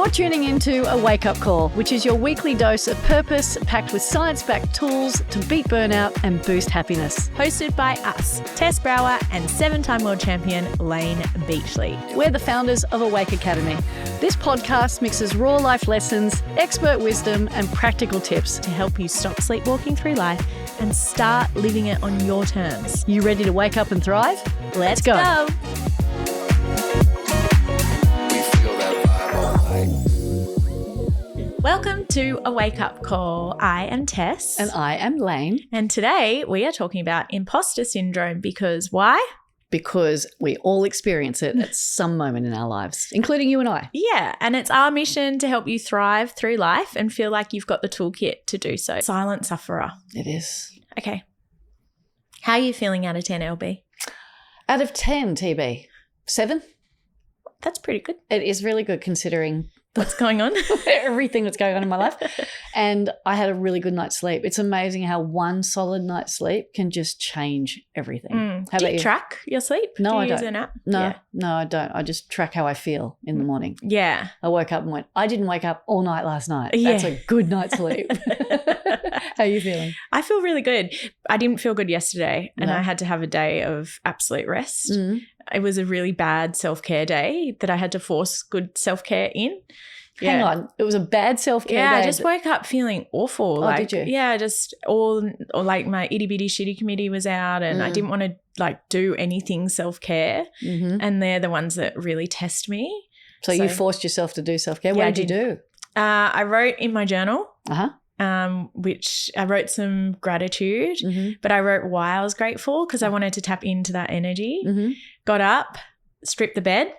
You're tuning into A Wake Up Call, which is your weekly dose of purpose packed with science-backed tools to beat burnout and boost happiness. Hosted by us, Tess Brower and 7-time world champion Layne Beachley. We're the founders of Awake Academy. This podcast mixes raw life lessons, expert wisdom, and practical tips to help you stop sleepwalking through life and start living it on your terms. You ready to wake up and thrive? Let's go. Welcome to A Wake Up Call. I am Tess. And I am Layne. And today we are talking about imposter syndrome because why? Because we all experience it at some moment in our lives, including you and I. Yeah, and it's our mission to help you thrive through life and feel like you've got the toolkit to do so. Silent sufferer. It is. Okay. How are you feeling out of 10, LB? Out of 10, TB. 7? That's pretty good. It is really good considering what's going on, everything that's going on in my life. And I had a really good night's sleep. It's amazing how one solid night's sleep can just change everything. How about you track your sleep? No, I use don't. An app? No, I don't. I just track how I feel in the morning. Yeah. I woke up and went, I didn't wake up all night last night. Yeah. That's a good night's sleep. How are you feeling? I feel really good. I didn't feel good yesterday and No. I had to have a day of absolute rest. It was a really bad self-care day that I had to force good self-care in. Hang on. It was a bad self-care day. Yeah, I just woke up feeling awful. Oh, did you? Yeah, just like my itty bitty shitty committee was out and I didn't want to do anything self-care. And they're the ones that really test me. So you forced yourself to do self-care. Yeah, What did you do? I wrote in my journal. Uh-huh. Which I wrote some gratitude, but I wrote why I was grateful because I wanted to tap into that energy. Got up, stripped the bed,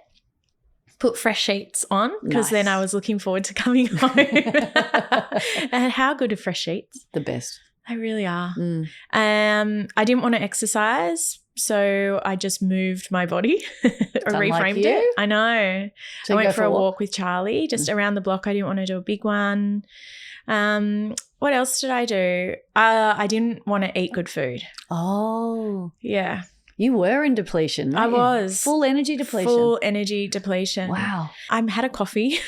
put fresh sheets on because then I was looking forward to coming home. And how good are fresh sheets? The best. They really are. I didn't want to exercise, so I just moved my body. I reframed it. I know. So I went for a walk with Charlie just around the block. I didn't want to do a big one. What else did I do? I didn't want to eat good food. Oh. Yeah. You were in depletion, weren't I you? was. Full energy depletion. Full energy depletion. Wow. I had a coffee.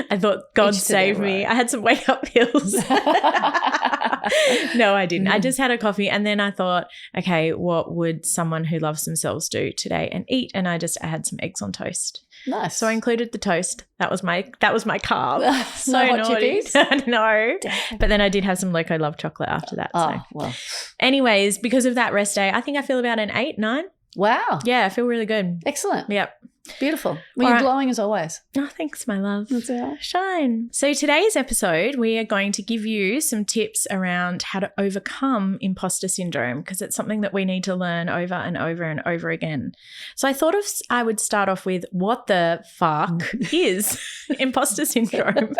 I thought, God save me. I had some wake-up pills. No, I didn't. I just had a coffee and then I thought, okay, what would someone who loves themselves do today and eat? And I had some eggs on toast. Nice. So I included the toast. That was my carb. So no hot naughty. chippies? No. Damn. But then I did have some Loco Love chocolate after that. Oh, So. well. Anyways, because of that rest day, I think I feel about an 8, 9. Wow. Yeah, I feel really good. Excellent. Yep. Beautiful. Well, All you're right. glowing as always. Oh, thanks, my love. That's all right. Shine. So today's episode, we are going to give you some tips around how to overcome imposter syndrome because it's something that we need to learn over and over and over again. So I thought I would start off with what the fuck is imposter syndrome?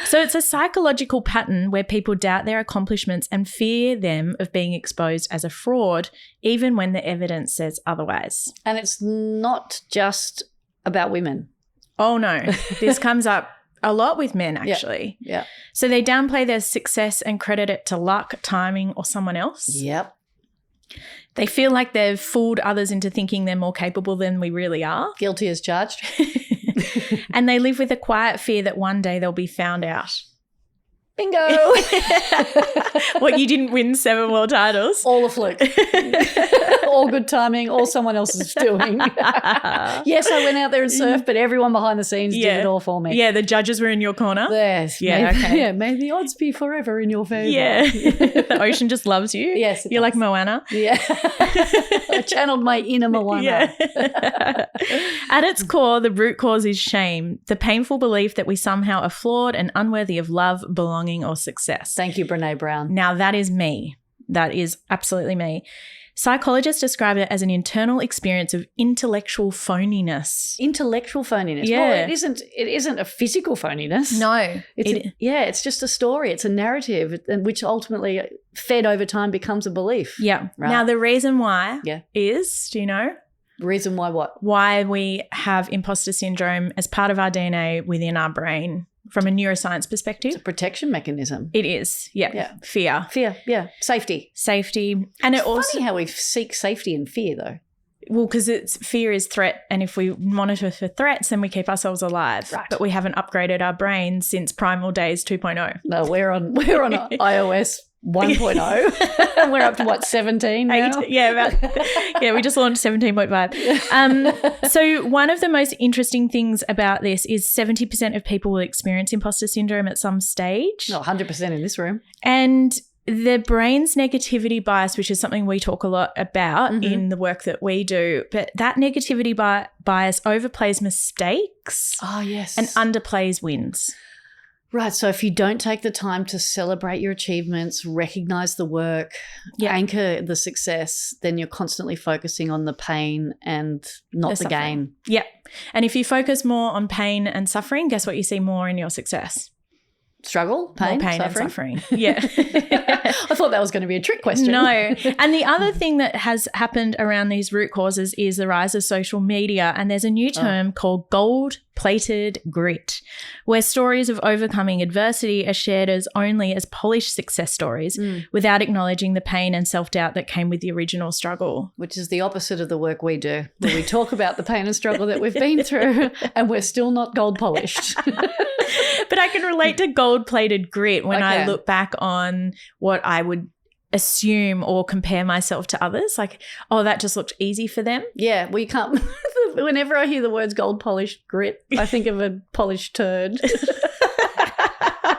So it's a psychological pattern where people doubt their accomplishments and fear them of being exposed as a fraud, even when the evidence says otherwise. And it's not just about women. Oh, no. This comes up a lot with men, actually. Yeah. So they downplay their success and credit it to luck, timing, or someone else. Yep. They feel like they've fooled others into thinking they're more capable than we really are. Guilty as charged. And they live with a quiet fear that one day they'll be found out. Bingo. What, you didn't win 7 world titles? All a fluke. All good timing, all someone else is doing. Yes, I went out there and surfed, but everyone behind the scenes did it all for me. Yeah, the judges were in your corner. Yes. Yeah, okay. Yeah, may the odds be forever in your favour. Yeah. The ocean just loves you. Yes, it You're does. like Moana. Yeah. I channeled my inner Moana. Yeah. At its core, the root cause is shame, the painful belief that we somehow are flawed and unworthy of love, belonging, or success. Thank you, Brene Brown. Now, that is me. That is absolutely me. Psychologists describe it as an internal experience of intellectual phoniness. Intellectual phoniness. Yeah. Well, it isn't a physical phoniness. No. It's just a story. It's a narrative, which ultimately fed over time becomes a belief. Yeah. Right. Now, the reason why Yeah. is, do you know? Reason why what? Why we have imposter syndrome as part of our DNA within our brain from a neuroscience perspective? It's a protection mechanism. It is. Yeah. Yeah. Fear. Fear. Yeah. Safety. Safety. And It's it also funny how we seek safety and fear, though. Well, because fear is threat, and if we monitor for threats, then we keep ourselves alive. Right. But we haven't upgraded our brains since Primal Days 2.0. No, we're on iOS 1.0 and we're up to what, 17 now? Yeah, we just launched 17.5. So one of the most interesting things about this is 70% of people will experience imposter syndrome at some stage. 100% in this room. And the brain's negativity bias, which is something we talk a lot about in the work that we do, but that negativity bias overplays mistakes and underplays wins. Right. So if you don't take the time to celebrate your achievements, recognize the work, anchor the success, then you're constantly focusing on the pain and not the gain. Yeah. And if you focus more on pain and suffering, guess what you see more in your success? Struggle, pain, more pain suffering. And suffering. Yeah. I thought that was going to be a trick question. No. And the other thing that has happened around these root causes is the rise of social media. And there's a new term called gold-plated grit, where stories of overcoming adversity are shared as only as polished success stories without acknowledging the pain and self-doubt that came with the original struggle. Which is the opposite of the work we do, where we talk about the pain and struggle that we've been through and we're still not gold polished. But I can relate to gold-plated grit when I look back on what I would assume or compare myself to others. Like, oh, that just looked easy for them. Yeah, we can't. Whenever I hear the words gold-polished grit, I think of a polished turd. Because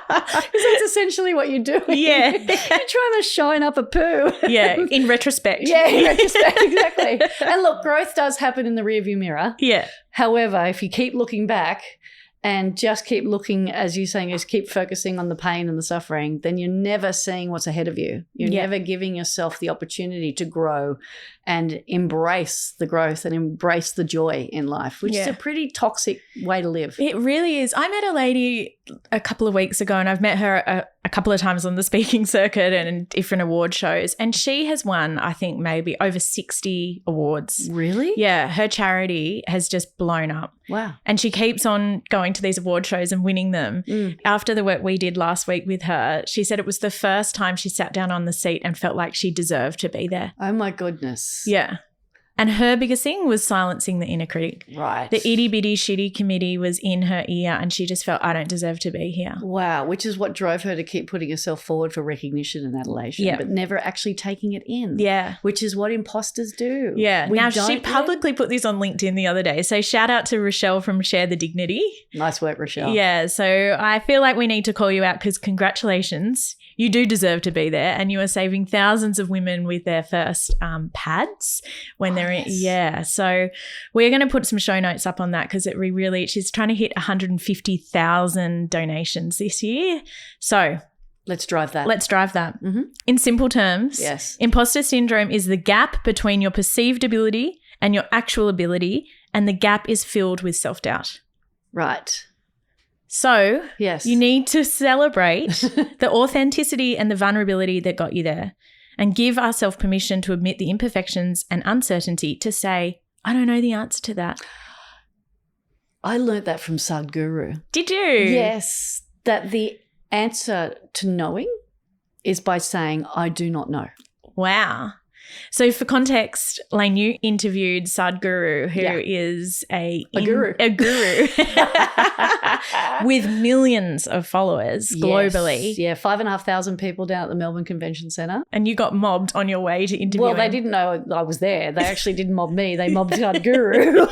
that's essentially what you're doing. Yeah. You're trying to shine up a poo. Yeah, in retrospect. Yeah, in retrospect, exactly. And look, growth does happen in the rearview mirror. Yeah. However, if you keep looking back and just keep looking, as you're saying, is keep focusing on the pain and the suffering, then you're never seeing what's ahead of you. You're never giving yourself the opportunity to grow and embrace the growth and embrace the joy in life, which is a pretty toxic way to live. It really is. I met a lady a couple of weeks ago, and I've met her a couple of times on the speaking circuit and in different award shows, and she has won, I think, maybe over 60 awards. Really? Yeah. Her charity has just blown up. Wow. And she keeps on going to these award shows and winning them. After the work we did last week with her, she said it was the first time she sat down on the seat and felt like she deserved to be there. Oh, my goodness. Yeah. And her biggest thing was silencing the inner critic. Right. The itty bitty shitty committee was in her ear, and she just felt, I don't deserve to be here. Wow. Which is what drove her to keep putting herself forward for recognition and adulation, but never actually taking it in. Yeah. Which is what imposters do. Yeah. Now, she publicly put this on LinkedIn the other day. So shout out to Rochelle from Share the Dignity. Nice work, Rochelle. Yeah. So I feel like we need to call you out because congratulations. You do deserve to be there, and you are saving thousands of women with their first pads when they're in. Yeah. So we're going to put some show notes up on that because she's trying to hit 150,000 donations this year. So let's drive that. Mm-hmm. In simple terms, imposter syndrome is the gap between your perceived ability and your actual ability, and the gap is filled with self-doubt. Right. So you need to celebrate the authenticity and the vulnerability that got you there, and give ourselves permission to admit the imperfections and uncertainty, to say, I don't know the answer to that. I learnt that from Sadhguru. Did you? Yes, that the answer to knowing is by saying, I do not know. Wow. So for context, Layne, you interviewed Sadhguru, who is a guru with millions of followers globally. Yeah, 5,500 people down at the Melbourne Convention Centre. And you got mobbed on your way to interview Well, they didn't know I was there. They actually didn't mob me. They mobbed Sadhguru.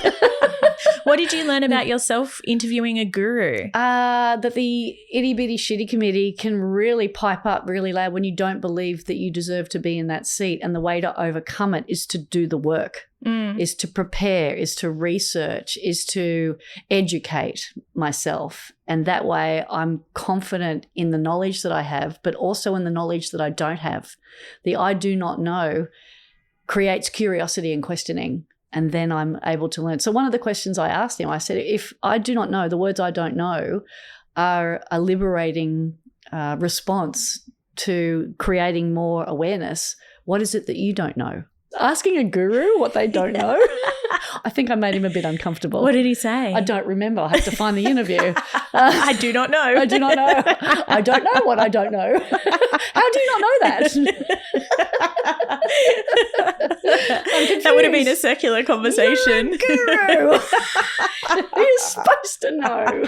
What did you learn about yourself interviewing a guru? That the itty bitty shitty committee can really pipe up really loud when you don't believe that you deserve to be in that seat. And the way to overcome it is to do the work, is to prepare, is to research, is to educate myself. And that way I'm confident in the knowledge that I have, but also in the knowledge that I don't have. The I do not know creates curiosity and questioning. And then I'm able to learn. So one of the questions I asked him, I said, if I do not know, the words I don't know are a liberating response to creating more awareness, what is it that you don't know? Asking a guru what they don't know, I think I made him a bit uncomfortable. What did he say? I don't remember. I have to find the interview. I do not know. I do not know. I don't know what I don't know. How do you not know that? That would have been a circular conversation. Guru. You're supposed to know.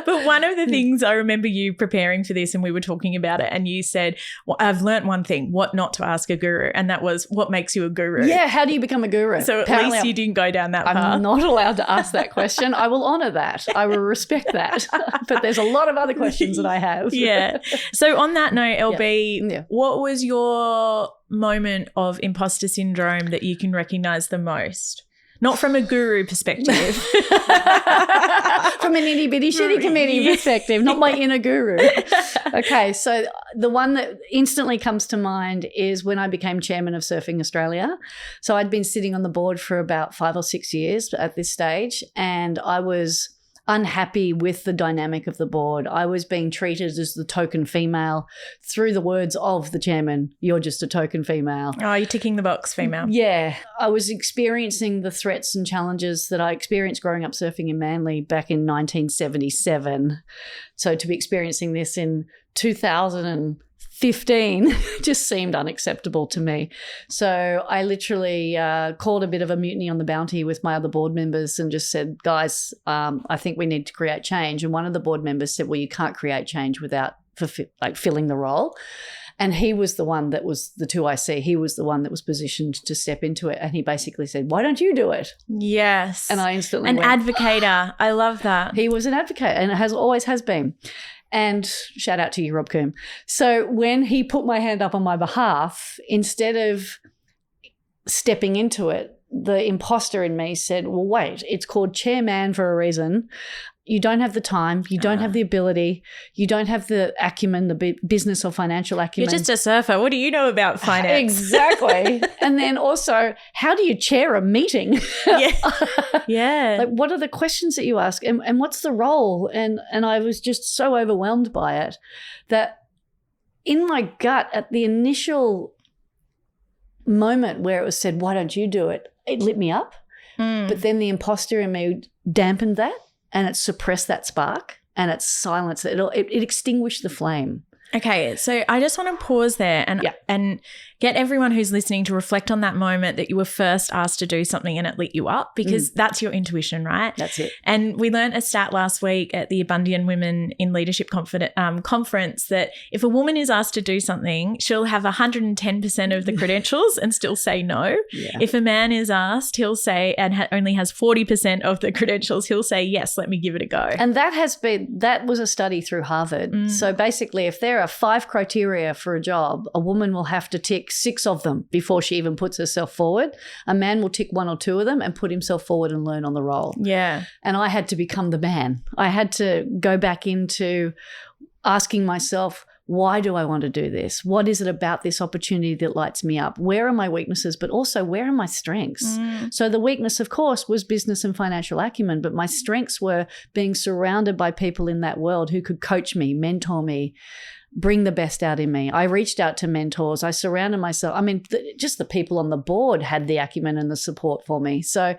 But one of the things I remember you preparing for this, and we were talking about it, and you said, well, I've learnt one thing, what not to ask a guru, and that was what makes you a guru. Yeah, how do you become a guru? So at least you didn't go down that path. I'm not allowed to ask that question. I will honour that. I will respect that. But there's a lot of other questions that I have. Yeah. So on that note, LB, what was your moment of imposter syndrome that you can recognise the most? Not from a guru perspective. From an itty bitty shitty committee perspective, not my inner guru. Okay, so the one that instantly comes to mind is when I became chairman of Surfing Australia. So I'd been sitting on the board for about 5 or 6 years at this stage, and I was unhappy with the dynamic of the board. I was being treated as the token female through the words of the chairman. You're just a token female. Oh, you're ticking the box, female. Yeah. I was experiencing the threats and challenges that I experienced growing up surfing in Manly back in 1977. So to be experiencing this in 2015 just seemed unacceptable to me. So I literally called a bit of a mutiny on the Bounty with my other board members and just said, guys, I think we need to create change. And one of the board members said, well, you can't create change without filling the role. And he was the one that was the 2IC. He was the one that was positioned to step into it. And he basically said, why don't you do it? Yes. And I instantly went, advocator. I love that. He was an advocate, and it always has been. And shout out to you, Rob Coombe. So when he put my hand up on my behalf, instead of stepping into it, the imposter in me said, well, wait, it's called chairman for a reason. You don't have the time. You don't have the ability. You don't have the acumen, the business or financial acumen. You're just a surfer. What do you know about finance? Exactly. And then also, how do you chair a meeting? Yeah. Like, what are the questions that you ask? And what's the role? And I was just so overwhelmed by it that in my gut at the initial moment where it was said, why don't you do it? It lit me up. But then the imposter in me dampened that. And it suppressed that spark, and it silenced it. It extinguished the flame. Okay, so I just want to pause there and get everyone who's listening to reflect on that moment that you were first asked to do something and it lit you up, because that's your intuition, right? That's it. And we learned a stat last week at the Abundian Women in Leadership conference that if a woman is asked to do something, she'll have 110% of the credentials and still say no. Yeah. If a man is asked, he'll say, and only has 40% of the credentials, he'll say, yes, let me give it a go. And that was a study through Harvard. So basically, if there are 5 criteria for a job, a woman will have to tick 6 of them before she even puts herself forward. A man will tick 1 or 2 of them and put himself forward and learn on the role. Yeah. And I had to become the man. I had to go back into asking myself, why do I want to do this? What is it about this opportunity that lights me up? Where are my weaknesses, but also where are my strengths? So the weakness, of course, was business and financial acumen, but my strengths were being surrounded by people in that world who could coach me, mentor me, bring the best out in me. I reached out to mentors. I surrounded myself. I mean, just the people on the board had the acumen and the support for me. So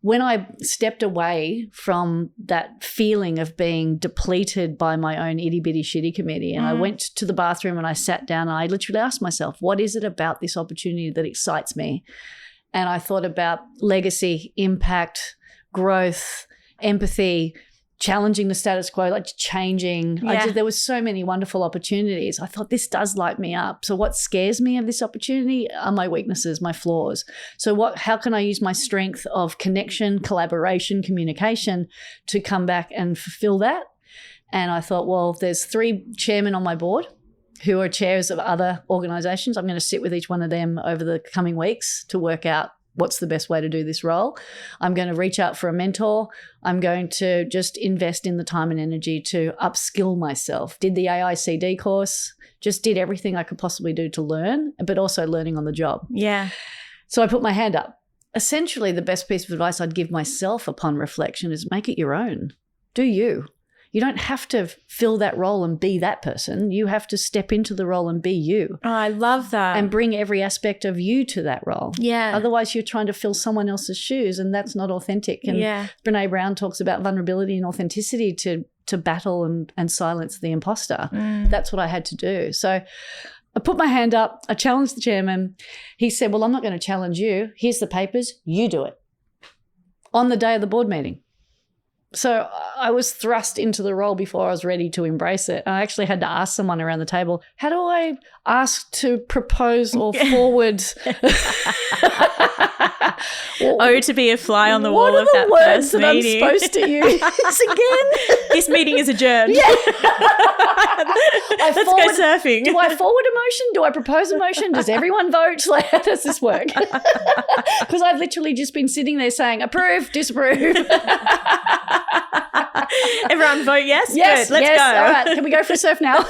when I stepped away from that feeling of being depleted by my own itty bitty shitty committee, and I went to the bathroom and I sat down and I literally asked myself, what is it about this opportunity that excites me? And I thought about legacy, impact, growth, empathy, challenging the status quo, like changing. Yeah. There was so many wonderful opportunities. I thought this does light me up. So what scares me of this opportunity are my weaknesses, my flaws. So how can I use my strength of connection, collaboration, communication to come back and fulfill that? And I thought, well, there's 3 chairmen on my board who are chairs of other organizations. I'm going to sit with each one of them over the coming weeks to work out what's the best way to do this role. I'm going to reach out for a mentor. I'm going to just invest in the time and energy to upskill myself. Did the AICD course, just did everything I could possibly do to learn, but also learning on the job. Yeah. So I put my hand up. Essentially, the best piece of advice I'd give myself upon reflection is make it your own. Do you. You don't have to fill that role and be that person. You have to step into the role and be you. Oh, I love that. And bring every aspect of you to that role. Yeah. Otherwise, you're trying to fill someone else's shoes, and that's not authentic. And Brené Brown talks about vulnerability and authenticity to battle and silence the imposter. That's what I had to do. So I put my hand up. I challenged the chairman. He said, well, I'm not going to challenge you. Here's the papers. You do it. On the day of the board meeting. So I was thrust into the role before I was ready to embrace it. I actually had to ask someone around the table, how do I ask to propose or forward? To be a fly on the wall of that what are the first words that meeting? I'm supposed to use again? This meeting is adjourned. Yeah. Let's go surfing. Do I forward a motion? Do I propose a motion? Does everyone vote? Like, how does this work? Because I've literally just been sitting there saying, approve, disapprove. Everyone vote yes? Yes, good. Let's yes. go. All right, can we go for a surf now?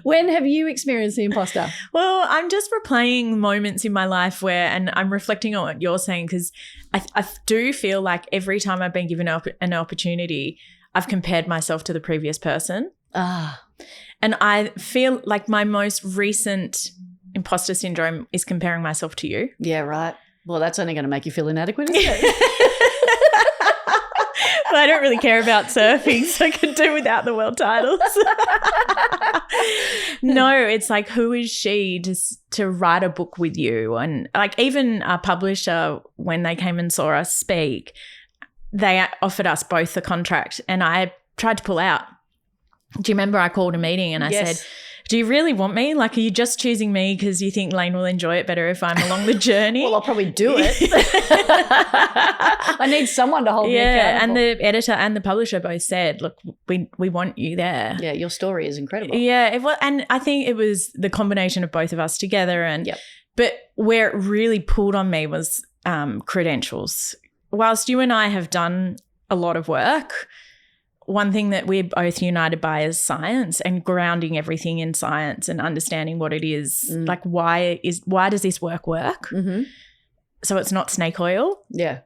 When have you experienced the imposter? Well, I'm just replaying moments in my life where, and I'm reflecting on what you're saying, because I do feel like every time I've been given an opportunity, I've compared myself to the previous person. And I feel like my most recent imposter syndrome is comparing myself to you. Yeah, right. Well, that's only going to make you feel inadequate, isn't it? Well, I don't really care about surfing, so I can do without the world titles. No, it's like, who is she to write a book with you? And like, even our publisher, when they came and saw us speak, they offered us both the contract, and I tried to pull out. Do you remember I called a meeting and I said, do you really want me? Like, are you just choosing me because you think Layne will enjoy it better if I'm along the journey? Well, I'll probably do it. I need someone to hold me accountable. Yeah, and the editor and the publisher both said, look, we want you there. Yeah, your story is incredible. Yeah, and I think it was the combination of both of us together. But where it really pulled on me was credentials. Whilst you and I have done a lot of work, one thing that we're both united by is science and grounding everything in science and understanding what it is. Like, why does this work? Mm-hmm. So it's not snake oil. Yeah.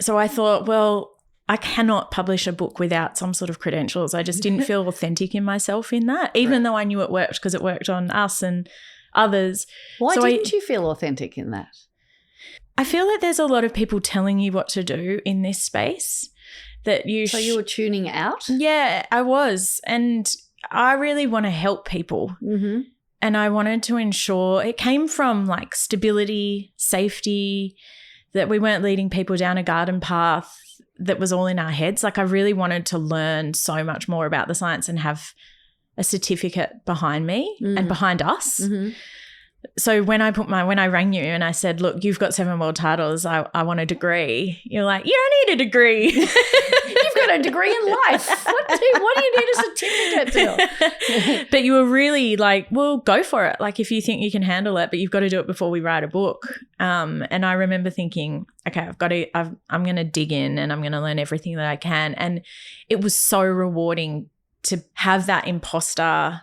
So I thought, well, I cannot publish a book without some sort of credentials. I just didn't feel authentic in myself in that, even though I knew it worked because it worked on us and others. Why didn't you feel authentic in that? I feel that there's a lot of people telling you what to do in this space. So you were tuning out? Yeah, I was. And I really want to help people. Mm-hmm. And I wanted to ensure it came from like stability, safety, that we weren't leading people down a garden path that was all in our heads. Like, I really wanted to learn so much more about the science and have a certificate behind me and behind us. Mm-hmm. So when I rang you and I said, look, you've got 7 world titles, I want a degree. You're like, you don't need a degree. You've got a degree in life. What do you need a certificate to? But you were really like, well, go for it. Like, if you think you can handle it, but you've got to do it before we write a book. And I remember thinking, okay, I'm going to dig in and I'm going to learn everything that I can. And it was so rewarding to have that imposter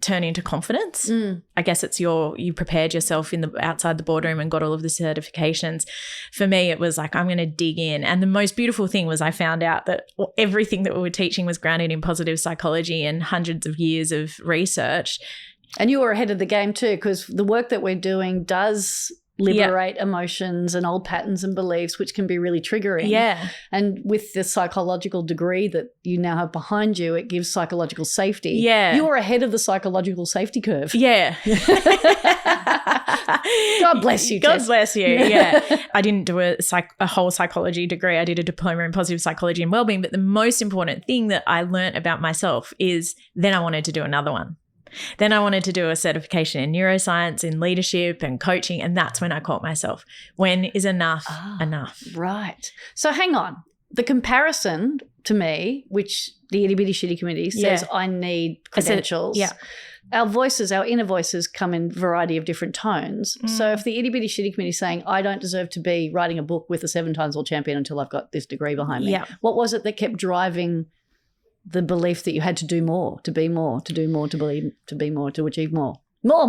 turn into confidence. I guess it's you prepared yourself outside the boardroom and got all of the certifications. For me, it was like, I'm going to dig in. And the most beautiful thing was I found out that everything that we were teaching was grounded in positive psychology and hundreds of years of research. And you were ahead of the game too, because the work that we're doing does liberate emotions and old patterns and beliefs, which can be really triggering. Yeah. And with the psychological degree that you now have behind you, it gives psychological safety. Yeah. You were ahead of the psychological safety curve. Yeah. God bless you, God Tess. bless you. Yeah. I didn't do a whole psychology degree. I did a diploma in positive psychology and wellbeing. But the most important thing that I learned about myself is then I wanted to do another one. Then I wanted to do a certification in neuroscience, in leadership and coaching, and that's when I caught myself. When is enough enough? Right. So hang on. The comparison to me, which the Itty Bitty Shitty Committee says I need credentials. Our voices, our inner voices come in a variety of different tones. So if the Itty Bitty Shitty Committee is saying, I don't deserve to be writing a book with a 7-times world champion until I've got this degree behind me, what was it that kept driving the belief that you had to do more, to be more, to do more, to believe, to be more, to achieve more? More.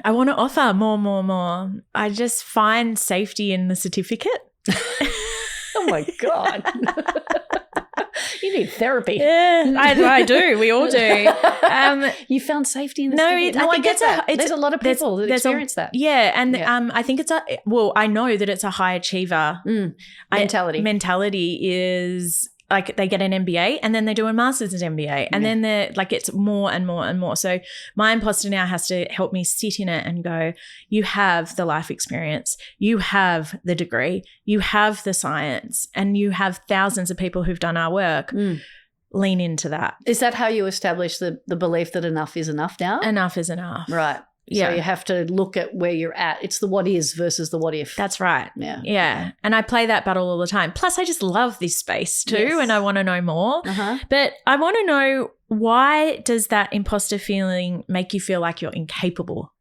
I want to offer more. I just find safety in the certificate. Oh, my God. You need therapy. Yeah, I do. We all do. You found safety in the certificate? No, I get that. There's a lot of people that experience that. Yeah, and I think I know that it's a high achiever. Mentality. Mentality is like they get an MBA and then they do a master's in MBA and then they're like it's more and more and more. So my imposter now has to help me sit in it and go, you have the life experience, you have the degree, you have the science, and you have thousands of people who've done our work. Lean into that. Is that how you establish the belief that enough is enough now? Enough is enough. Right. Yeah. So you have to look at where you're at. It's the what is versus the what if. That's right. Yeah. Yeah. And I play that battle all the time. Plus, I just love this space too, Yes. and I want to know more. But I want to know, why does that imposter feeling make you feel like you're incapable?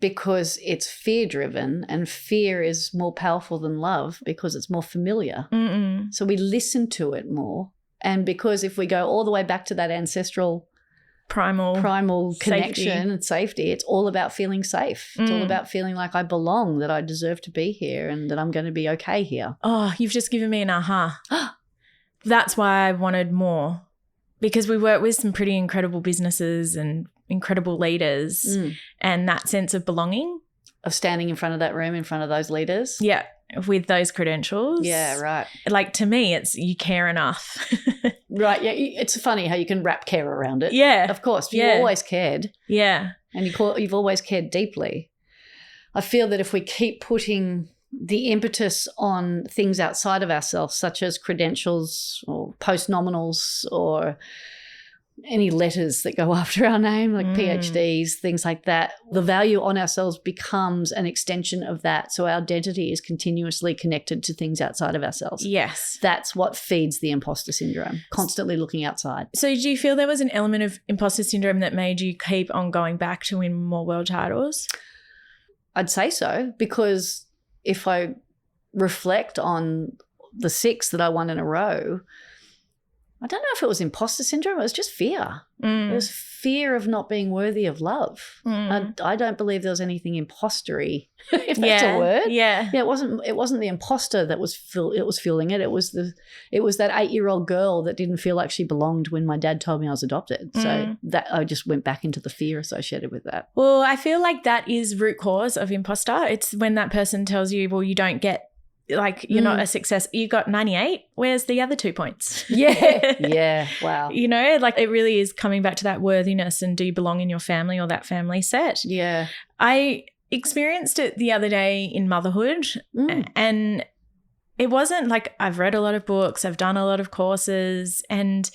Because it's fear-driven, and fear is more powerful than love because it's more familiar. So we listen to it more. And because if we go all the way back to that ancestral primal connection and safety, it's all about feeling safe. It's all about feeling like I belong, that I deserve to be here, and that I'm going to be okay here. Oh, you've just given me an aha. That's why I wanted more, because we work with some pretty incredible businesses and incredible leaders, and that sense of belonging. Of standing in front of that room, in front of those leaders. Yeah, with those credentials. Yeah, right. Like, to me, it's you care enough. Right, yeah. It's funny how you can wrap care around it. Yeah. Of course. You've always cared. Yeah. And you've always cared deeply. I feel that if we keep putting the impetus on things outside of ourselves, such as credentials or post-nominals or any letters that go after our name, like PhDs, things like that, the value on ourselves becomes an extension of that. So our identity is continuously connected to things outside of ourselves. Yes. That's what feeds the imposter syndrome, constantly looking outside. So do you feel there was an element of imposter syndrome that made you keep on going back to win more world titles? I'd say so, because if I reflect on the 6 that I won in a row, I don't know if it was imposter syndrome. It was just fear. It was fear of not being worthy of love. I don't believe there was anything impostery, if that's a word. Yeah. Yeah. It wasn't the imposter that was fueling it. It was that 8-year-old girl that didn't feel like she belonged when my dad told me I was adopted. So that I just went back into the fear associated with that. Well, I feel like that is root cause of imposter. It's when that person tells you, well, you don't get, like, you're not a success. You got 98. Where's the other 2 points? Yeah. Yeah. Wow. You know, like, it really is coming back to that worthiness, and do you belong in your family or that family set? Yeah. I experienced it the other day in motherhood, and it wasn't like, I've read a lot of books, I've done a lot of courses, and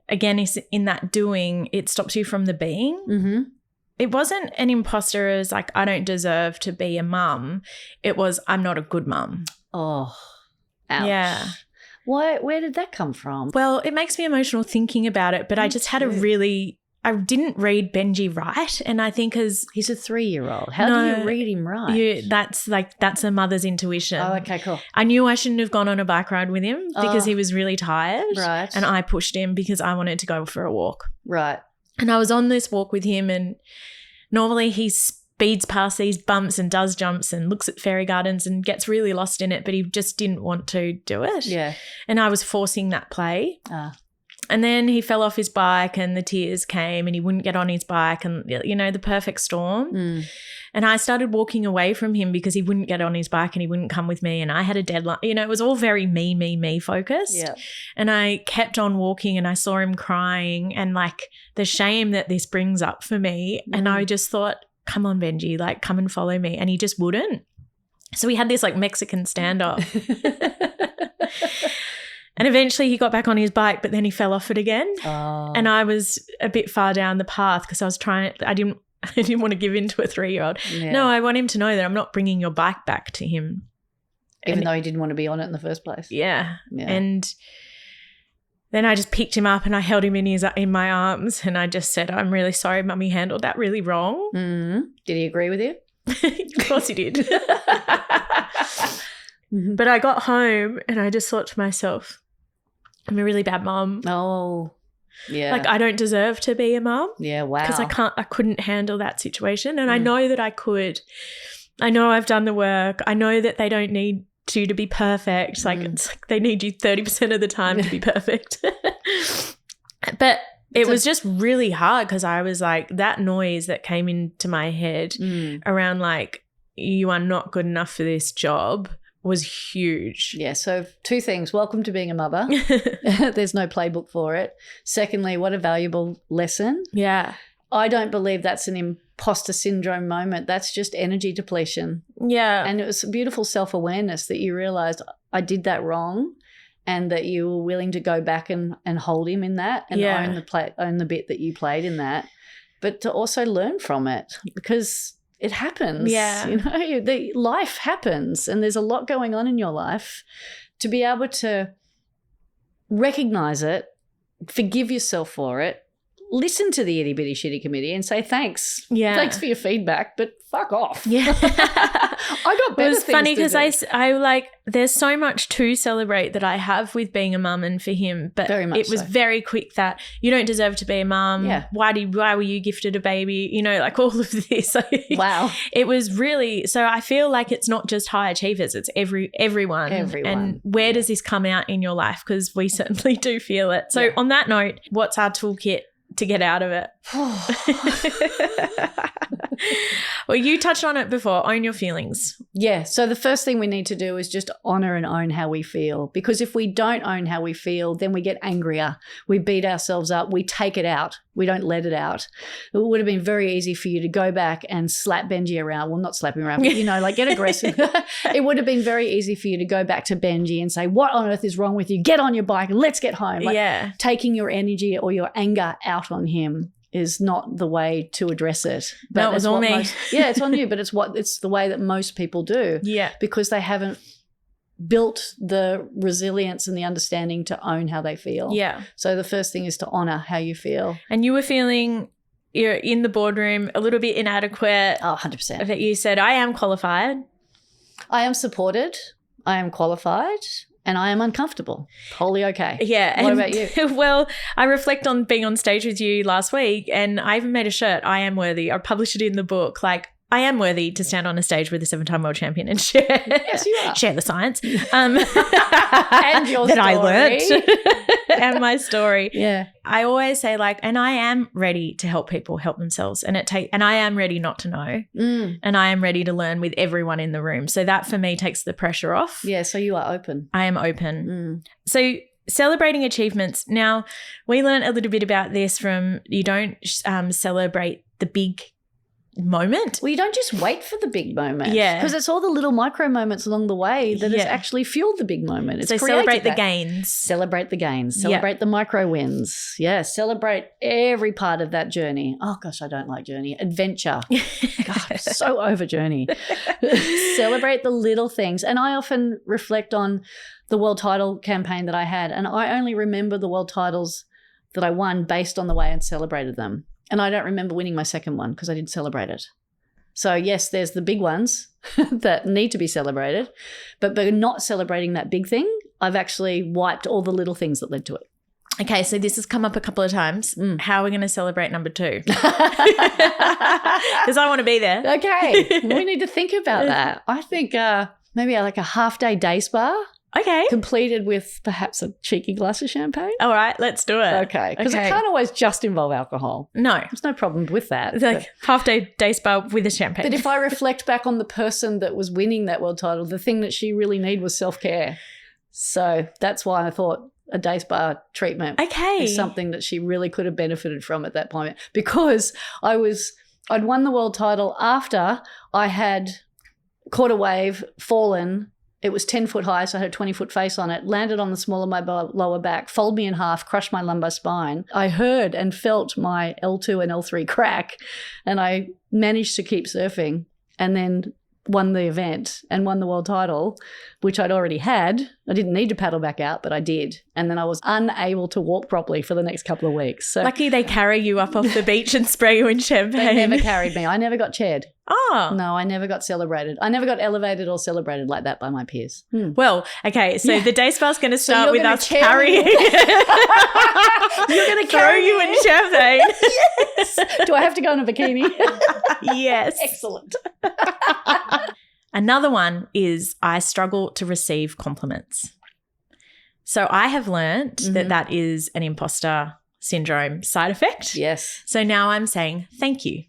again, it's in that doing, it stops you from the being. It wasn't an imposter as like, I don't deserve to be a mum. It was, I'm not a good mum. Oh, ouch. Yeah. Where did that come from? Well, it makes me emotional thinking about it, but I just had I didn't read Benji right, and I think as he's a 3-year-old. How do you read him right? That's a mother's intuition. Oh, okay, cool. I knew I shouldn't have gone on a bike ride with him because he was really tired. Right. And I pushed him because I wanted to go for a walk. Right. And I was on this walk with him, and normally he speeds past these bumps and does jumps and looks at fairy gardens and gets really lost in it, but he just didn't want to do it. Yeah. And I was forcing that play. And then he fell off his bike and the tears came and he wouldn't get on his bike, and, you know, the perfect storm. And I started walking away from him because he wouldn't get on his bike and he wouldn't come with me, and I had a deadline. You know, it was all very me focused. Yeah. And I kept on walking, and I saw him crying, and like the shame that this brings up for me. And I just thought, come on, Benji, like, come and follow me. And he just wouldn't. So we had this like Mexican standoff. And eventually he got back on his bike, but then he fell off it again. And I was a bit far down the path because I didn't want to give in to a 3-year-old. Yeah. No, I want him to know that I'm not bringing your bike back to him. Even though he didn't want to be on it in the first place. Yeah. And then I just picked him up and I held him in my arms, and I just said, I'm really sorry, Mummy handled that really wrong. Did he agree with you? Of course he did. But I got home and I just thought to myself, I'm a really bad mum. Oh, yeah. Like, I don't deserve to be a mum. Yeah, wow. Because I couldn't handle that situation, and I know that I could. I know I've done the work. I know that they don't need you to be perfect. Like, it's like they need you 30% of the time to be perfect. But it was just really hard because I was like, that noise that came into my head around like, you are not good enough for this job was huge. Yeah, so 2 things. Welcome to being a mother. There's no playbook for it. Secondly, what a valuable lesson. Yeah. I don't believe that's an imposter syndrome moment. That's just energy depletion. Yeah. And it was a beautiful self-awareness that you realized I did that wrong, and that you were willing to go back and hold him in that and own the bit that you played in that, but to also learn from it, because it happens. Yeah. You know, life happens, and there's a lot going on in your life. To be able to recognize it, forgive yourself for it, listen to the itty bitty shitty committee and say thanks. Yeah. Thanks for your feedback, but fuck off. Yeah. I got better. It was things funny to because do. I like, there's so much to celebrate that I have with being a mum and for him, but Very much it was so. very quick that you don't deserve to be a mum. Yeah. Why were you gifted a baby? You know, like all of this. Wow. It was really, so I feel like it's not just high achievers, it's everyone. And where does this come out in your life? Because we certainly do feel it. So on that note, what's our toolkit to get out of it? Well, you touched on it before. Own your feelings. Yeah. So the first thing we need to do is just honor and own how we feel, because if we don't own how we feel, then we get angrier. We beat ourselves up. We take it out. We don't let it out. It would have been very easy for you to go back and slap Benji around. Well, not slap him around, but, you know, like get aggressive. It would have been very easy for you to go back to Benji and say, what on earth is wrong with you? Get on your bike and let's get home. Like, taking your energy or your anger out on him is not the way to address it. But no, it was on me. It's on you, but it's the way that most people do. Yeah. Because they haven't built the resilience and the understanding to own how they feel. Yeah. So the first thing is to honor how you feel. And you were feeling, you're in the boardroom, a little bit inadequate. Oh, 100%. That you said, I am qualified. I am supported. I am qualified. And I am uncomfortable. Wholly okay. Yeah. What about you? Well, I reflect on being on stage with you last week, and I even made a shirt, I am worthy. I published it in the book. Like, I am worthy to stand on a stage with a 7-time world champion and share. Yes, you are. Share the science. And your that story. I learnt. And my story. Yeah. I always say, like, and I am ready to help people help themselves, and I am ready not to know, and I am ready to learn with everyone in the room. So that for me takes the pressure off. Yeah, so you are open. I am open. So celebrating achievements. Now, we learned a little bit about this from, you don't celebrate the big moment. Well, you don't just wait for the big moment. Yeah. Because it's all the little micro moments along the way that has actually fueled the big moment. It's so celebrate the gains. Celebrate the gains. Celebrate the micro wins. Yeah. Celebrate every part of that journey. Oh, gosh, I don't like journey. Adventure. God, I'm so over journey. Celebrate the little things. And I often reflect on the world title campaign that I had, and I only remember the world titles that I won based on the way I celebrated them. And I don't remember winning my second one because I didn't celebrate it. So, yes, there's the big ones that need to be celebrated. But by not celebrating that big thing, I've actually wiped all the little things that led to it. Okay, so this has come up a couple of times. How are we going to celebrate number 2? Because I want to be there. Okay, we need to think about that. I think maybe like a half-day day spa. Okay. Completed with perhaps a cheeky glass of champagne. All right, let's do it. Okay. Because it can't always just involve alcohol. No. There's no problem with that. It's like half-day day spa with a champagne. But if I reflect back on the person that was winning that world title, the thing that she really needed was self-care. So that's why I thought a day spa treatment is something that she really could have benefited from at that point, because I'd won the world title after I had caught a wave, fallen. It was 10 foot high, so I had a 20-foot face on it, landed on the small of my lower back, folded me in half, crushed my lumbar spine. I heard and felt my L2 and L3 crack, and I managed to keep surfing and then won the event and won the world title, which I'd already had. I didn't need to paddle back out, but I did. And then I was unable to walk properly for the next couple of weeks. So lucky they carry you up off the beach and spray you in champagne. They never carried me. I never got chaired. Oh. No, I never got celebrated. I never got elevated or celebrated like that by my peers. Well, okay, so the day spa's going to start with us carrying. You're going to throw you in champagne. Yes. Do I have to go in a bikini? Yes. Excellent. Another one is I struggle to receive compliments. So I have learnt that is an imposter syndrome side effect. Yes. So now I'm saying thank you.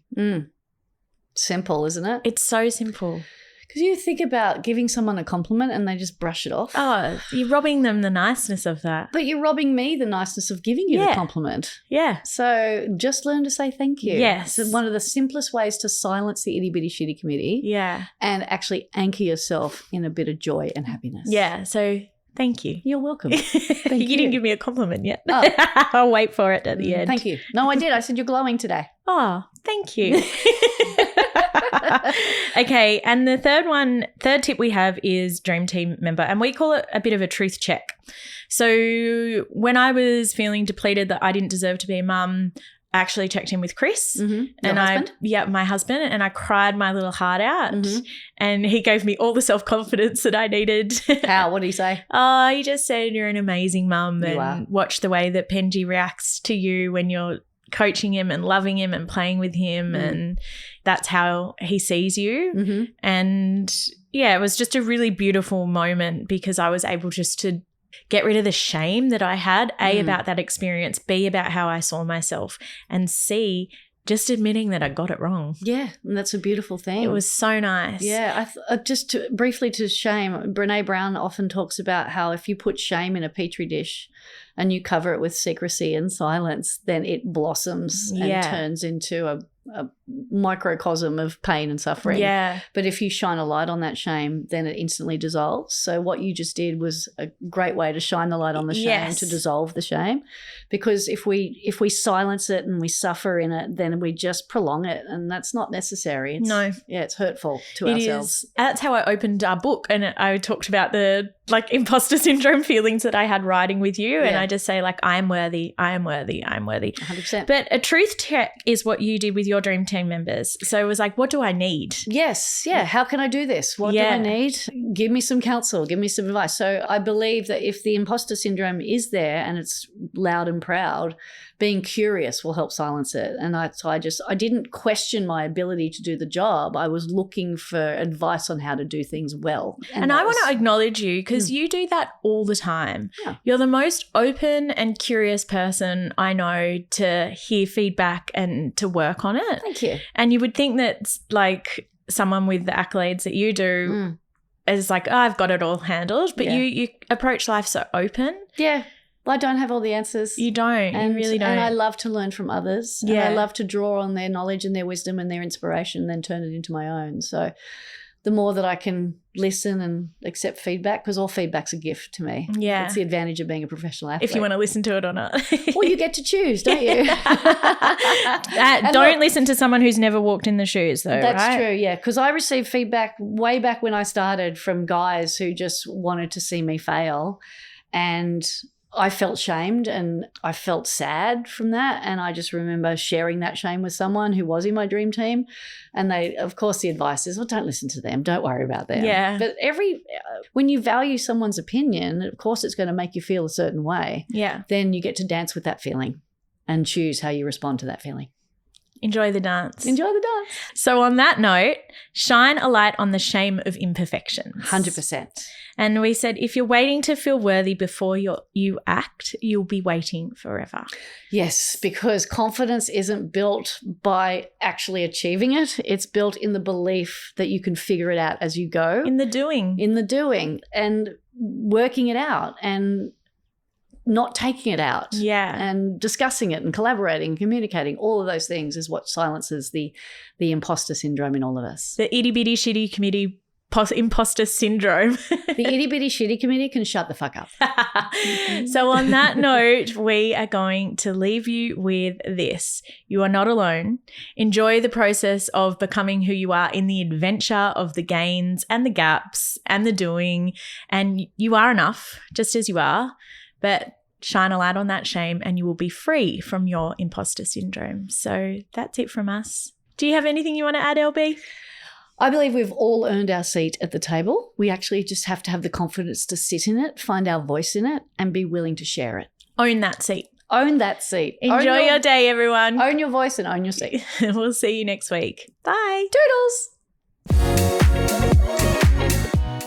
Simple, isn't it? It's so simple. Because you think about giving someone a compliment and they just brush it off. Oh, you're robbing them the niceness of that. But you're robbing me the niceness of giving you the compliment. Yeah. So just learn to say thank you. Yes. It's one of the simplest ways to silence the itty bitty shitty committee. Yeah. And actually anchor yourself in a bit of joy and happiness. Yeah. So thank you. You're welcome. You didn't give me a compliment yet. Oh. I'll wait for it at the end. Thank you. No, I did. I said you're glowing today. Oh, thank you. Okay, and the third tip we have is dream team member, and we call it a bit of a truth check. So when I was feeling depleted that I didn't deserve to be a mum, I actually checked in with Chris, and my husband, and I cried my little heart out, and he gave me all the self-confidence that I needed. How? What did he say? Oh, he just said you're an amazing mum, and watch the way that Benji reacts to you when you're coaching him and loving him and playing with him, and that's how he sees you. And yeah, it was just a really beautiful moment because I was able just to get rid of the shame that I had, A, about that experience, B, about how I saw myself, and C, just admitting that I got it wrong. Yeah, and that's a beautiful thing. It was so nice. Yeah, briefly to shame, Brene Brown often talks about how if you put shame in a petri dish and you cover it with secrecy and silence, then it blossoms and turns into a microcosm of pain and suffering. Yeah. But if you shine a light on that shame, then it instantly dissolves. So what you just did was a great way to shine the light on the shame, to dissolve the shame. Because if we silence it and we suffer in it, then we just prolong it, and that's not necessary. It's hurtful to ourselves. That's how I opened our book, and I talked about the imposter syndrome feelings that I had writing with you, and I just say I am worthy, I am worthy, I am worthy. 100%. But a truth check is what you did with your dream team members. So it was what do I need? Yes. Yeah. How can I do this? What do I need? Give me some counsel. Give me some advice. So I believe that if the imposter syndrome is there and it's loud and proud, being curious will help silence it. And I didn't question my ability to do the job. I was looking for advice on how to do things well. And I want to acknowledge you because you do that all the time. Yeah. You're the most open and curious person I know to hear feedback and to work on it. Thank you. And you would think that someone with the accolades that you do is I've got it all handled, but you approach life so open. Yeah. I don't have all the answers. You don't. You really don't. And I love to learn from others. Yeah. And I love to draw on their knowledge and their wisdom and their inspiration and then turn it into my own. So the more that I can listen and accept feedback, because all feedback's a gift to me. Yeah. It's the advantage of being a professional athlete. If you want to listen to it or not. Well, you get to choose, don't you? Don't listen to someone who's never walked in the shoes though, That's true, yeah. Because I received feedback way back when I started from guys who just wanted to see me fail, and I felt shamed and I felt sad from that. And I just remember sharing that shame with someone who was in my dream team. And of course, the advice is, well, don't listen to them. Don't worry about them. Yeah. But when you value someone's opinion, of course, it's going to make you feel a certain way. Yeah. Then you get to dance with that feeling and choose how you respond to that feeling. Enjoy the dance. Enjoy the dance. So on that note, shine a light on the shame of imperfections. 100%. And we said if you're waiting to feel worthy before you act, you'll be waiting forever. Yes, because confidence isn't built by actually achieving it. It's built in the belief that you can figure it out as you go. In the doing. And working it out and not taking it out. Yeah. And discussing it and collaborating, communicating, all of those things is what silences the imposter syndrome in all of us. The itty bitty shitty committee imposter syndrome. The itty bitty shitty committee can shut the fuck up. So on that note, we are going to leave you with this. You are not alone. Enjoy the process of becoming who you are in the adventure of the gains and the gaps and the doing. And you are enough just as you are. But shine a light on that shame and you will be free from your imposter syndrome. So that's it from us. Do you have anything you want to add, LB? I believe we've all earned our seat at the table. We actually just have to have the confidence to sit in it, find our voice in it, and be willing to share it. Own that seat. Own that seat. Enjoy your day, everyone. Own your voice and own your seat. We'll see you next week. Bye. Toodles.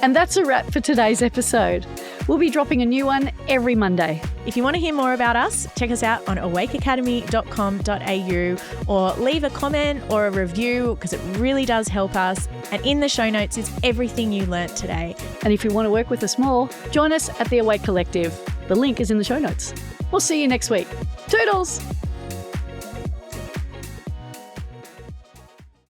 And that's a wrap for today's episode. We'll be dropping a new one every Monday. If you want to hear more about us, check us out on awakeacademy.com.au or leave a comment or a review because it really does help us. And in the show notes is everything you learnt today. And if you want to work with us more, join us at the Awake Collective. The link is in the show notes. We'll see you next week. Toodles!